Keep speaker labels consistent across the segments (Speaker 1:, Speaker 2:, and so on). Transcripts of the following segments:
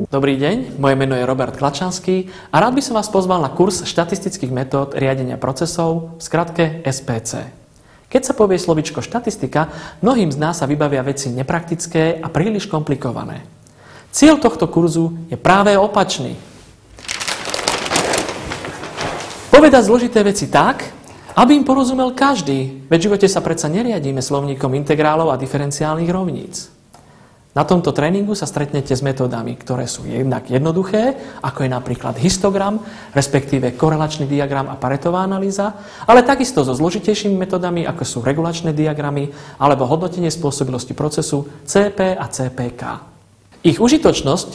Speaker 1: Dobrý deň, moje meno je Robert Klačanský a rád by som vás pozval na kurz štatistických metód riadenia procesov, v skratke SPC. Keď sa povie slovíčko štatistika, mnohým z nás sa vybavia veci nepraktické a príliš komplikované. Cieľ tohto kurzu je práve opačný. Povedať zložité veci tak, aby im porozumel každý, veď v živote sa predsa neriadíme slovníkom integrálov a diferenciálnych rovníc. Na tomto tréningu sa stretnete s metódami, ktoré sú jednak jednoduché, ako je napríklad histogram, respektíve korelačný diagram a Paretová analýza, ale takisto so zložitejšími metódami, ako sú regulačné diagramy alebo hodnotenie spôsobilosti procesu CP a CPK. Ich užitočnosť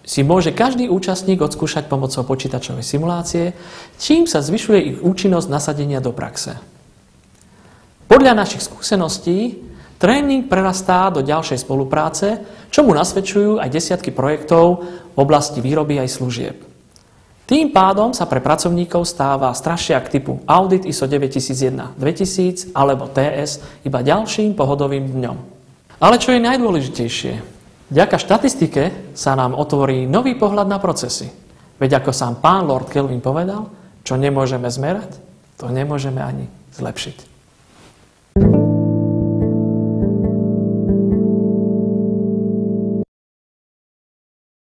Speaker 1: si môže každý účastník odskúšať pomocou počítačovej simulácie, čím sa zvyšuje ich účinnosť nasadenia do praxe. Podľa našich skúseností tréning prerastá do ďalšej spolupráce, čomu nasvedčujú aj desiatky projektov v oblasti výroby aj služieb. Tým pádom sa pre pracovníkov stáva strašiak typu Audit ISO 9001-2000 alebo TS iba ďalším pohodovým dňom. Ale čo je najdôležitejšie? Vďaka štatistike sa nám otvorí nový pohľad na procesy. Veď ako sám pán Lord Kelvin povedal, čo nemôžeme zmerať, to nemôžeme ani zlepšiť.